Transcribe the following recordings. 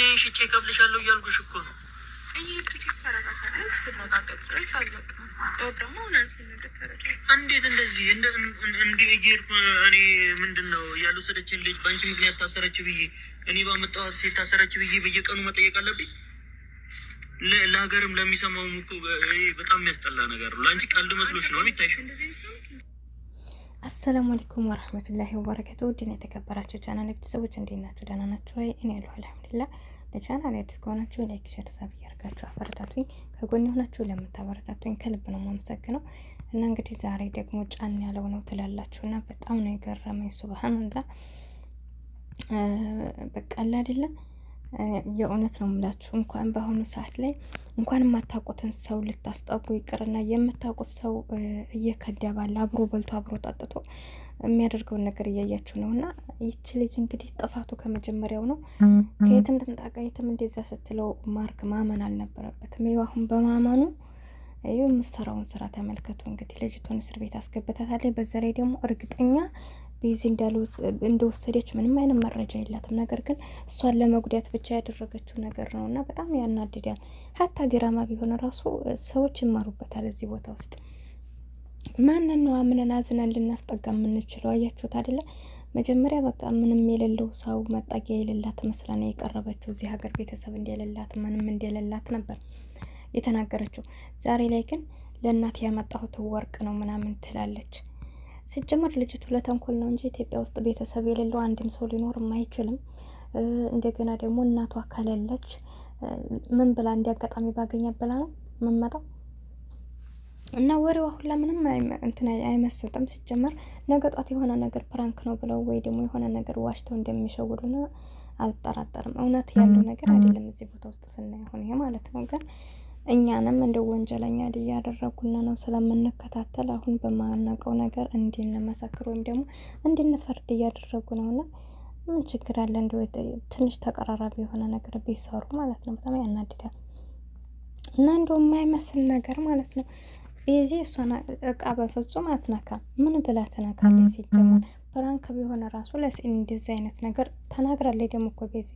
መኪናዬን ሽጬ እከፍልሻለሁ እያልኩሽ እኮ ነው። እንዴት እንደዚህ እኔ ምንድን ነው ያልወሰደችን ልጅ በአንቺ ምክንያት ታሰረች ብዬ እኔ ባመጣኋት ሴት ታሰረች ብዬ በየቀኑ መጠየቅ አለብኝ? ለሀገርም ለሚሰማውም እኮ በጣም የሚያስጠላ ነገር ነው። ለአንቺ ቀልድ መስሎሽ ነው የሚታይሽ? አሰላሙ አለይኩም ወራህመቱላሂ ወበረካቱ። ውድና የተከበራችሁ ቻናል ቤተሰቦች እንዴት ናችሁ? ደህና ናችሁ ወይ? እኔ ያለሁ አልሐምዱሊላህ። ለቻናል አዲስ ከሆናችሁ ላይክ፣ ሼር፣ ሰብ ያርጋችሁ አበረታቱኝ። ከጎን ሆናችሁ ለምታበረታቱኝ ከልብ ነው የማመሰግነው። እና እንግዲህ ዛሬ ደግሞ ጫን ያለው ነው ትላላችሁና በጣም ነው የገረመኝ። ሱብሃንአላህ በቃ አይደለም የእውነት ነው የምላችሁ። እንኳን በአሁኑ ሰዓት ላይ እንኳን የማታውቁትን ሰው ልታስጠጉ ይቅርና የምታውቁት ሰው እየከደባል አብሮ በልቶ አብሮ ጠጥቶ የሚያደርገውን ነገር እያያችሁ ነው። እና ይቺ ልጅ እንግዲህ ጥፋቱ ከመጀመሪያው ነው። ከየትም ትምጣ የትም እንደዛ ስትለው ማርክ ማመን አልነበረበትም። ይኸው አሁን በማመኑ ይኸው የምትሰራውን ስራ ተመልከቱ። እንግዲህ ልጅቱን እስር ቤት አስገብታታለች። በዛ ላይ ደግሞ እርግጠኛ ቢዚ እንደወሰደች ምንም አይነት መረጃ የላትም። ነገር ግን እሷን ለመጉዳት ብቻ ያደረገችው ነገር ነው እና በጣም ያናድዳል። ሀታ ዲራማ ቢሆን ራሱ ሰዎች ይማሩበታል። እዚህ ቦታ ውስጥ ማንን ነው አምነን አዝነን ልናስጠጋ የምንችለው? አያችሁት አይደለ? መጀመሪያ በቃ ምንም የሌለው ሰው መጠጊያ የሌላት መስላ ነው የቀረበችው። እዚህ ሀገር ቤተሰብ እንደሌላት ምንም እንደሌላት ነበር የተናገረችው። ዛሬ ላይ ግን ለእናት ያመጣሁት ወርቅ ነው ምናምን ትላለች። ሲጀመር ልጅቱ ለተንኮል ነው እንጂ ኢትዮጵያ ውስጥ ቤተሰብ የሌለው አንድም ሰው ሊኖርም አይችልም። እንደገና ደግሞ እናቷ ከሌለች ምን ብላ እንዲያጋጣሚ ባገኛ ብላ ነው መመጣው እና ወሬዋ ሁላ ምንም እንትን አይመስልም። ሲጀመር ነገ ጧት የሆነ ነገር ፕራንክ ነው ብለው ወይ ደግሞ የሆነ ነገር ዋሽተው እንደሚሸውዱና አልጠራጠርም። እውነት ያለው ነገር አይደለም እዚህ ቦታ ውስጥ ስናይ ሆነ ማለት ነው። ግን እኛንም እንደ ወንጀለኛ እያደረጉና ነው ስለምንከታተል አሁን በማናውቀው ነገር እንድንመሰክር ወይም ደግሞ እንድንፈርድ እያደረጉ ነውና ምን ችግር አለ? እንደው ትንሽ ተቀራራቢ የሆነ ነገር ቢሰሩ ማለት ነው። በጣም ያናድዳል እና እንደው የማይመስል ነገር ማለት ነው። ቤዚ እሷን እቃ በፍጹም አትነካም። ምን ብላ ትነካለች? ሲጀመር ፕራንክ ቢሆን ራሱ እንደዚህ አይነት ነገር ተናግራለች። ደግሞ እኮ ቤዚ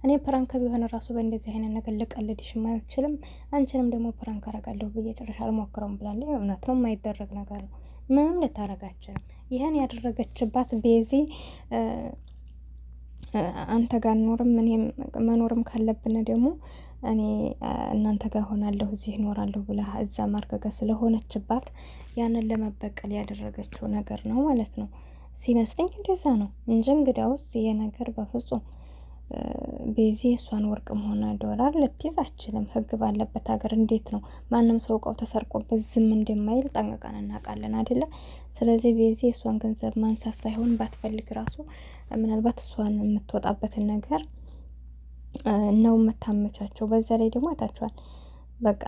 እኔ ፕራንክ ቢሆን ራሱ በእንደዚህ አይነት ነገር ልቀልድሽ አልችልም፣ አንቺንም ደግሞ ፕራንክ አረጋለሁ ብዬ ጭራሽ አልሞክረውም ብላለች። እውነት ነው፣ የማይደረግ ነገር ነው። ምንም ልታረጋችንም። ይህን ያደረገችባት ቤዚ አንተ ጋር ኖርም እኔም መኖርም ካለብን ደግሞ እኔ እናንተ ጋር ሆናለሁ እዚህ እኖራለሁ ብላ እዛ ማርገጋ ስለሆነችባት ያንን ለመበቀል ያደረገችው ነገር ነው ማለት ነው። ሲመስለኝ እንደዛ ነው እንጂ እንግዳውስ ይሄ ነገር በፍጹም ቤዚ እሷን ወርቅም ሆነ ዶላር ልትይዝ አትችልም። ህግ ባለበት ሀገር እንዴት ነው ማንም ሰው እቃው ተሰርቆበት ዝም እንደማይል ጠንቅቀን እናውቃለን አይደለ? ስለዚህ ቤዚ እሷን ገንዘብ ማንሳት ሳይሆን ባትፈልግ ራሱ ምናልባት እሷን የምትወጣበትን ነገር ነው የምታመቻቸው። በዛ ላይ ደግሞ አይታችኋል። በቃ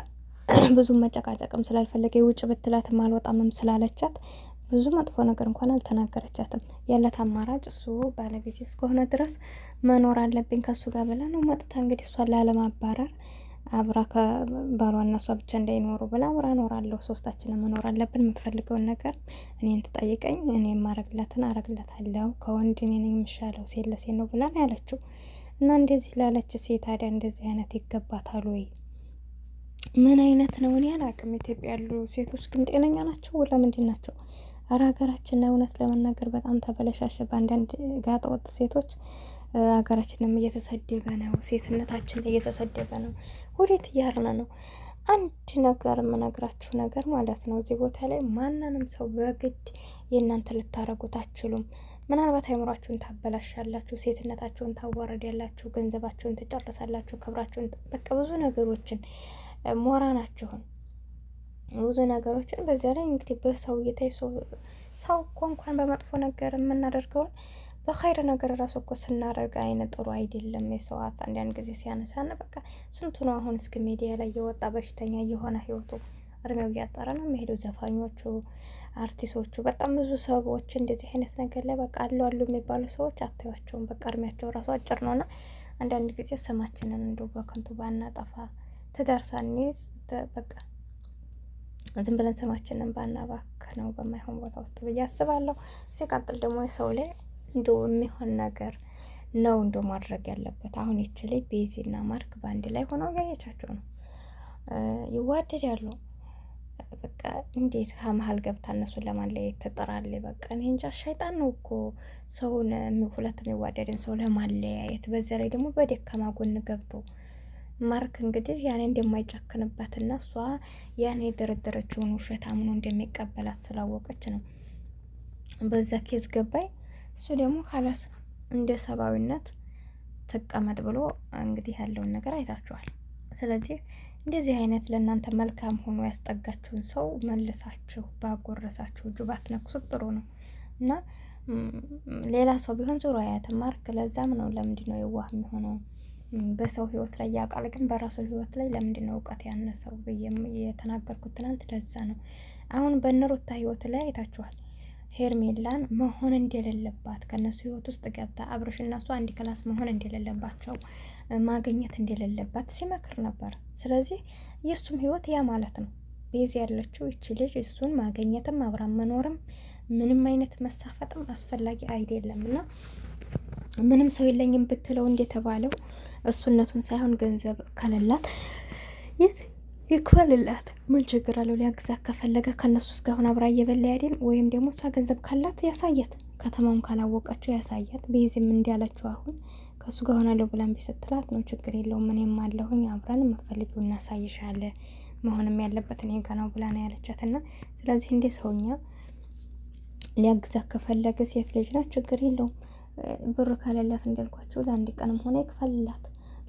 ብዙ መጨቃጨቅም ስላልፈለገ የውጭ ብትላትም አልወጣምም ስላለቻት ብዙ መጥፎ ነገር እንኳን አልተናገረቻትም። ያለት አማራጭ እሱ ባለቤት እስከሆነ ድረስ መኖር አለብኝ ከሱ ጋር ብላ ነው መጥታ እንግዲህ እሷን ላለማባረር አብራ ከባሏና እሷ ብቻ እንዳይኖሩ ብላ አብራ እኖራለሁ፣ ሶስታችንን መኖር አለብን፣ የምትፈልገውን ነገር እኔን ትጠይቀኝ፣ እኔ የማረግላትን አረግላታለሁ፣ ከወንድ እኔ ነኝ የምሻለው፣ ሴት ለሴት ነው ብላ ነው ያለችው። እና እንደዚህ ላለች ሴት ታዲያ እንደዚህ አይነት ይገባታል ወይ? ምን አይነት ነው? እኔ አላውቅም። ኢትዮጵያ ያሉ ሴቶች ግን ጤነኛ ናቸው ወላ ምንድን ናቸው? አረ ሀገራችን እውነት ለመናገር በጣም ተበለሻሸ። በአንዳንድ ጋጠወጥ ሴቶች ሀገራችንም እየተሰደበ ነው፣ ሴትነታችን እየተሰደበ ነው። ወዴት እያርነ ነው? አንድ ነገር የምነግራችሁ ነገር ማለት ነው፣ እዚህ ቦታ ላይ ማንንም ሰው በግድ የእናንተ ልታረጉት አትችሉም። ምናልባት አይምሯችሁን ታበላሻላችሁ፣ ሴትነታችሁን ታዋረዳላችሁ፣ ገንዘባችሁን ትጨርሳላችሁ፣ ክብራችሁን፣ በቃ ብዙ ነገሮችን ሞራናችሁን ብዙ ነገሮችን በዚያ ላይ እንግዲህ በሰው እየታይ ሰው እኮ እንኳን በመጥፎ ነገር የምናደርገውን በኸይር ነገር ራሱ እኮ ስናደርግ አይነ ጥሩ አይደለም። የሰው አፍ አንዳንድ ጊዜ ሲያነሳና በቃ ስንቱ ነው አሁን እስከ ሚዲያ ላይ የወጣ በሽተኛ የሆነ ህይወቱ እድሜው እያጠረ ነው የሚሄደው። ዘፋኞቹ፣ አርቲስቶቹ፣ በጣም ብዙ ሰዎች እንደዚህ አይነት ነገር ላይ በቃ አሉ የሚባሉ ሰዎች አታዩቸውም። በቃ እድሜያቸው ራሱ አጭር ነውና አንዳንድ ጊዜ ስማችንን እንደው በከንቱ ባናጠፋ ትዳር ሳንይዝ በቃ ዝም ብለን ስማችንን ባናባክ ነው በማይሆን ቦታ ውስጥ ብዬ አስባለሁ። ሲቀጥል ደግሞ የሰው ላይ እንደው የሚሆን ነገር ነው እንደ ማድረግ ያለበት። አሁን ይችላል ቤዚና ማርክ በአንድ ላይ ሆነው ያየቻቸው ነው፣ ይዋደዳሉ። በቃ እንዴት ከመሀል ገብታ እነሱን ለማለያየት ትጥራለች? በቃ እኔ እንጃ። ሸይጣን ነው እኮ ሰውን ሁለት የሚዋደድን ሰው ለማለያየት፣ በዚያ ላይ ደግሞ በደካማ ጎን ገብቶ። ማርክ እንግዲህ ያኔ እንደማይጨክንባትና እሷ ያኔ የደረደረችውን ውሸት አምኖ እንደሚቀበላት ስላወቀች ነው በዛ ኬዝ ገባይ። እሱ ደግሞ ካላት እንደ ሰብአዊነት ተቀመጥ ብሎ እንግዲህ ያለውን ነገር አይታችኋል። ስለዚህ እንደዚህ አይነት ለእናንተ መልካም ሆኖ ያስጠጋችሁን ሰው መልሳችሁ ባጎረሳችሁ እጁ ባትነክሱት ጥሩ ነው እና ሌላ ሰው ቢሆን ዞሮ አያትም ማርክ። ለዛም ነው ለምንድን ነው የዋህ የሚሆነው? በሰው ህይወት ላይ ያውቃል፣ ግን በራሱ ህይወት ላይ ለምንድን ነው እውቀት ያነሰው ብዬ የተናገርኩት ትናንት። ለዛ ነው አሁን በነሩታ ህይወት ላይ አይታችኋል። ሄርሜላን መሆን እንደሌለባት ከነሱ ህይወት ውስጥ ገብታ አብረሽ እና እሷ አንድ ክላስ መሆን እንደሌለባቸው ማግኘት እንደሌለባት ሲመክር ነበር። ስለዚህ የእሱም ህይወት ያ ማለት ነው። ቤዚ ያለችው ይቺ ልጅ እሱን ማግኘትም አብራን መኖርም ምንም አይነት መሳፈጥም አስፈላጊ አይደለም እና ምንም ሰው የለኝም ብትለው እንደተባለው እሱነቱን ሳይሆን ገንዘብ ከሌላት ይክፈልላት፣ ምን ችግር አለው? ሊያግዛት ከፈለገ ከነሱ እስካሁን አብራ እየበላ ያደል። ወይም ደግሞ እሷ ገንዘብ ካላት ያሳያት፣ ከተማውን ካላወቀችው ያሳያት። ቤዚም እንዲያለችው አሁን ከእሱ ጋር ሆናለሁ ብላን ቢስትላት ነው ችግር የለውም እኔም አለሁኝ አብረን የምፈልጊው እናሳይሻለን፣ መሆንም ያለበት እኔ ጋ ነው ብላ ነው ያለቻት። እና ስለዚህ እንደ ሰውኛ ሊያግዛት ከፈለገ ሴት ልጅ ናት፣ ችግር የለውም። ብር ካለላት እንዳልኳቸው ለአንድ ቀንም ሆነ ይክፈልላት፣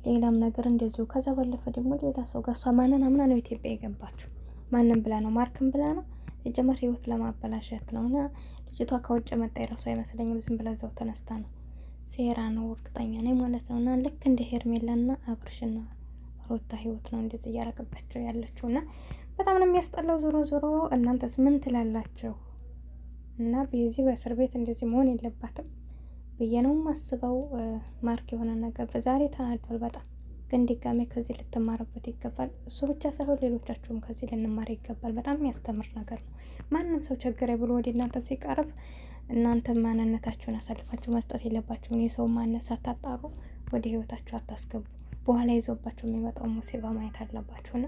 ሌላም ነገር እንደዚሁ። ከዛ ባለፈ ደግሞ ሌላ ሰው ጋር እሷ ማንን አምና ነው ኢትዮጵያ የገባችው? ማንን ብላ ነው? ማርክን ብላ ነው? የጀመር ህይወት ለማበላሸት ነው። እና ልጅቷ ከውጭ መጣ የራሱ አይመስለኝም፣ ዝም ብላ እዛው ተነስታ ነው። ሴራ ነው እርግጠኛ ነኝ ማለት ነው። እና ልክ እንደ ሄርሜላና አብርሽና ሩታ ህይወት ነው እንደዚህ እያረገባቸው ያለችው እና በጣም ነው የሚያስጠላው። ዞሮ ዞሮ እናንተስ ምን ትላላችሁ? እና ቤዚ በእስር ቤት እንደዚህ መሆን የለባትም ብዬ ነው የማስበው። ማርክ የሆነ ነገር በዛሬ ተናዷል በጣም፣ ግን ድጋሜ ከዚህ ልትማርበት ይገባል። እሱ ብቻ ሳይሆን ሌሎቻችሁም ከዚህ ልንማር ይገባል። በጣም የሚያስተምር ነገር ነው። ማንም ሰው ቸገረ ብሎ ወደ እናንተ ሲቀርብ እናንተ ማንነታችሁን አሳልፋችሁ መስጠት የለባችሁም። የሰው ማንነት ሳታጣሩ ወደ ህይወታችሁ አታስገቡ። በኋላ ይዞባችሁ የሚመጣው ሙሲባ ማየት አለባችሁና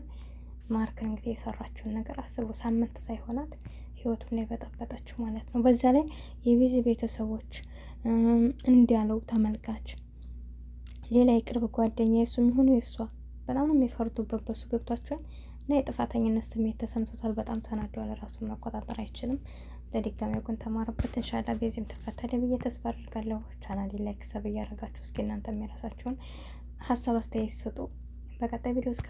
ማርክ እንግዲህ የሰራችውን ነገር አስቡ። ሳምንት ሳይሆናት ህይወቱን ነው የበጠበጠችው ማለት ነው። በዛ ላይ የቤዚ ቤተሰቦች እንዲያለው ተመልካች ሌላ የቅርብ ጓደኛ የሱ የሚሆኑ የሷ በጣም ነው የሚፈርዱበት በሱ ገብቷቸዋል። እና የጥፋተኝነት ስሜት ተሰምቶታል። በጣም ተናዷል። ራሱን መቆጣጠር አይችልም። ለድጋሚ ግን ተማረበት። እንሻላ ቤዚም ትፈታለ ብዬ ተስፋ አድርጋለሁ። ቻናሌ ላይክ ሰብ እያደረጋችሁ እስኪ እናንተ የሚራሳችሁን ሀሳብ አስተያየት ስጡ። በቀጣይ ቪዲዮ እስከ